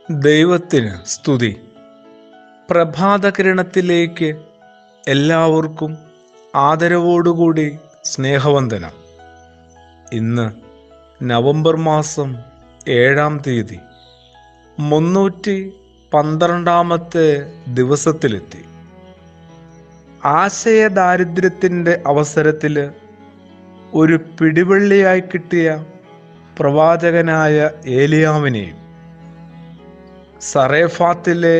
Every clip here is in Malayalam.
ദൈവത്തിന് സ്തുതി. പ്രഭാതകിരണത്തിലേക്ക് എല്ലാവർക്കും ആദരവോടുകൂടി സ്നേഹവന്ദനം. ഇന്ന് നവംബർ മാസം 7-ാം തീയതി 312-ാമത്തെ ദിവസത്തിലെത്തി. ആശയദാരിദ്ര്യത്തിൻ്റെ അവസരത്തിൽ ഒരു പിടിവള്ളിയായി കിട്ടിയ പ്രവാചകനായ ഏലിയാവിനെയും സറേഫാത്തിലെ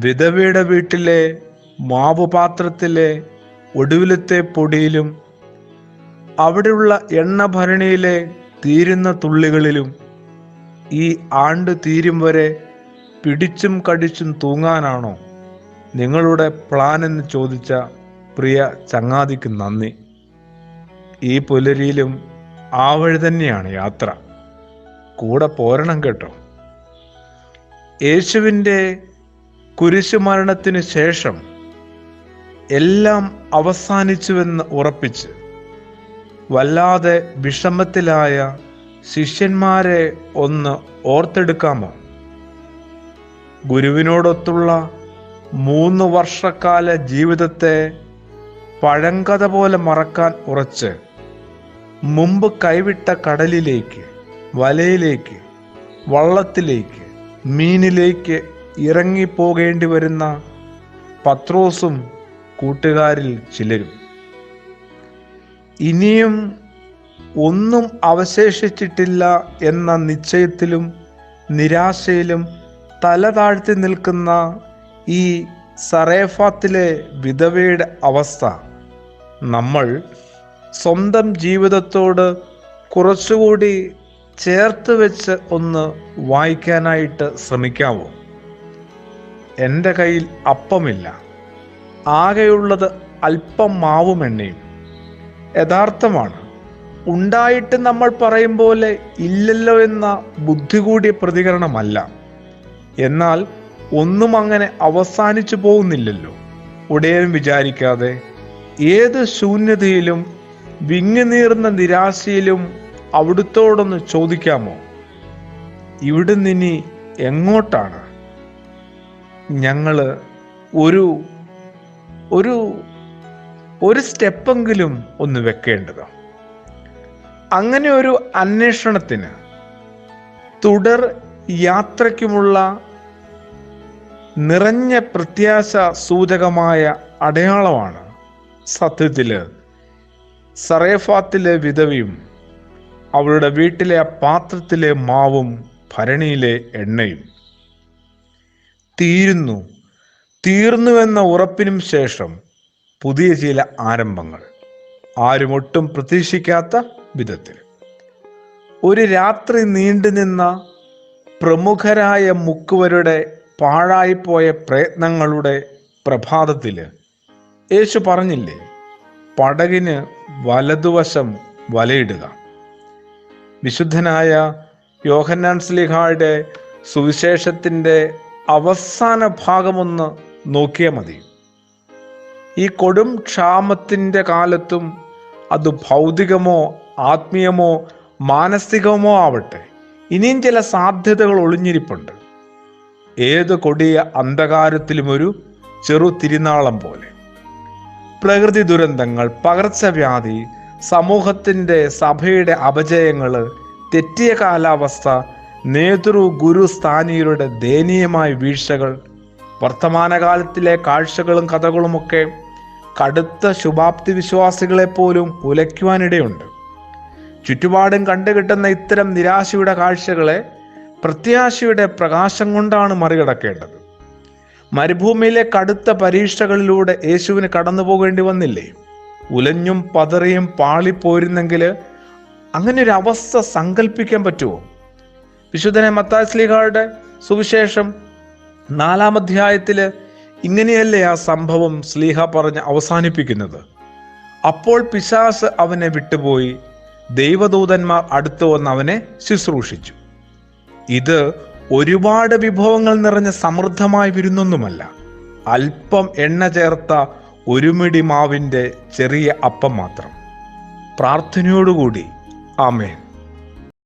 വിധവയുടെ വീട്ടിലെ മാവുപാത്രത്തിലെ ഒടുവിലത്തെ പൊടിയിലും അവിടെയുള്ള എണ്ണഭരണിയിലെ തീരുന്ന തുള്ളികളിലും ഈ ആണ്ട് തീരും വരെ പിടിച്ചും കടിച്ചും തൂങ്ങാനാണോ നിങ്ങളുടെ പ്ലാൻ എന്ന് ചോദിച്ച പ്രിയ ചങ്ങാതിക്ക് നന്ദി. ഈ പുലരിയിലും ആ വഴി തന്നെയാണ് യാത്ര. കൂടെ പോരണം കേട്ടോ. യേശുവിൻ്റെ കുരിശുമരണത്തിനു ശേഷം എല്ലാം അവസാനിച്ചുവെന്ന് ഉറപ്പിച്ച് വല്ലാതെ വിഷമത്തിലായ ശിഷ്യന്മാരെ ഒന്ന് ഓർത്തെടുക്കാമോ? ഗുരുവിനോടൊത്തുള്ള 3 വർഷക്കാല ജീവിതത്തെ പഴങ്കഥ പോലെ മറക്കാൻ ഉറച്ച് മുമ്പ് കൈവിട്ട കടലിലേക്ക്, വലയിലേക്ക്, വള്ളത്തിലേക്ക്, മീനിലേക്ക് ഇറങ്ങിപ്പോകേണ്ടി വരുന്ന പത്രോസും കൂട്ടുകാരിൽ ചിലരും. ഇനിയും ഒന്നും അവശേഷിച്ചിട്ടില്ല എന്ന നിശ്ചയത്തിലും നിരാശയിലും തല താഴ്ത്തി നിൽക്കുന്ന ഈ സറേഫാത്തിലെ വിധവയുടെ അവസ്ഥ നമ്മൾ സ്വന്തം ജീവിതത്തോട് കുറച്ചുകൂടി ചേർത്ത് വെച്ച് ഒന്ന് വായിക്കാനായിട്ട് ശ്രമിക്കാവോ? എൻ്റെ കയ്യിൽ അപ്പമില്ല, ആകെയുള്ളത് അല്പം മാവും എണ്ണയും. യഥാർത്ഥമാണ്. ഉണ്ടായിട്ട് നമ്മൾ പറയും പോലെ ഇല്ലല്ലോ എന്ന ബുദ്ധി കൂടിയ പ്രതികരണമല്ല. എന്നാൽ ഒന്നും അങ്ങനെ അവസാനിച്ചു പോകുന്നില്ലല്ലോ. ഉടയൻ വിചാരിക്കാതെ ഏത് ശൂന്യതയിലും വിങ്ങുനീറുന്ന നിരാശയിലും അവിടുത്തോടൊന്ന് ചോദിക്കാമോ, ഇവിടുന്ന് ഇനി എങ്ങോട്ടാണ് ഞങ്ങള് ഒരു സ്റ്റെപ്പെങ്കിലും ഒന്ന് വെക്കേണ്ടത്? അങ്ങനെ ഒരു അന്വേഷണത്തിന് തുടർ യാത്രയ്ക്കുമുള്ള നിറഞ്ഞ പ്രത്യാശ സൂചകമായ അടയാളമാണ് സത്യത്തില് സറേഫാത്തിലെ വിധവയും അവളുടെ വീട്ടിലെ ആ പാത്രത്തിലെ മാവും ഭരണിയിലെ എണ്ണയും. തീർന്നുവെന്ന ഉറപ്പിനും ശേഷം പുതിയ ചില ആരംഭങ്ങൾ, ആരുമൊട്ടും പ്രതീക്ഷിക്കാത്ത വിധത്തിൽ. ഒരു രാത്രി നീണ്ടുനിന്ന പ്രമുഖരായ മുക്കുവരുടെ പാഴായിപ്പോയ പ്രയത്നങ്ങളുടെ പ്രഭാതത്തിൽ യേശു പറഞ്ഞില്ലേ, പടകിന് വലതുവശം വലയിടുക. വിശുദ്ധനായ യോഹന്നാൻ ശ്ലീഹായുടെ സുവിശേഷത്തിൻ്റെ അവസാന ഭാഗമൊന്ന് നോക്കിയാൽ മതി. ഈ കൊടും ക്ഷാമത്തിൻ്റെ കാലത്തും അത് ഭൗതികമോ ആത്മീയമോ മാനസികമോ ആവട്ടെ, ഇനിയും ചില സാധ്യതകൾ ഒളിഞ്ഞിരിപ്പുണ്ട്. ഏത് കൊടിയ അന്ധകാരത്തിലും ഒരു ചെറു തിരുനാളം പോലെ. പ്രകൃതി ദുരന്തങ്ങൾ, പകർച്ചവ്യാധി, സമൂഹത്തിൻ്റെ സഭയുടെ അപജയങ്ങൾ, തെറ്റിയ കാലാവസ്ഥ, ഗുരു സ്ഥാനീയരുടെ ദയനീയമായ വീഴ്ചകൾ, വർത്തമാനകാലത്തിലെ കാഴ്ചകളും കഥകളുമൊക്കെ കടുത്ത ശുഭാപ്തി വിശ്വാസികളെപ്പോലും ഉലയ്ക്കുവാനിടയുണ്ട്. ചുറ്റുപാടും കണ്ടുകിട്ടുന്ന ഇത്തരം നിരാശയുടെ കാഴ്ചകളെ പ്രത്യാശയുടെ പ്രകാശം കൊണ്ടാണ് മറികടക്കേണ്ടത്. മരുഭൂമിയിലെ കടുത്ത പരീക്ഷകളിലൂടെ യേശുവിന് കടന്നു പോകേണ്ടി വന്നില്ലേ? ഉലഞ്ഞും പതറിയും പാളിപ്പോയിരുന്നെങ്കിൽ അങ്ങനെ ഒരു അവസ്ഥ സങ്കല്പിക്കാൻ പറ്റുമോ? വിശുദ്ധനെ മത്തായി ശ്ലീഹായുടെ സുവിശേഷം 4-ാം അധ്യായത്തില് ഇങ്ങനെയല്ലേ ആ സംഭവം ശ്ലീഹ പറഞ്ഞ് അവസാനിപ്പിക്കുന്നത്? അപ്പോൾ പിശാച് അവനെ വിട്ടുപോയി, ദൈവദൂതന്മാർ അടുത്തു വന്ന് അവനെ ശുശ്രൂഷിച്ചു. ഇത് ഒരുപാട് വിഭവങ്ങൾ നിറഞ്ഞ സമൃദ്ധമായ വിരുന്നൊന്നുമല്ല. അല്പം എണ്ണ ചേർത്ത 1 മിടി മാവിൻ്റെ ചെറിയ അപ്പം മാത്രം. പ്രാർത്ഥനയോടുകൂടി ആമേൻ.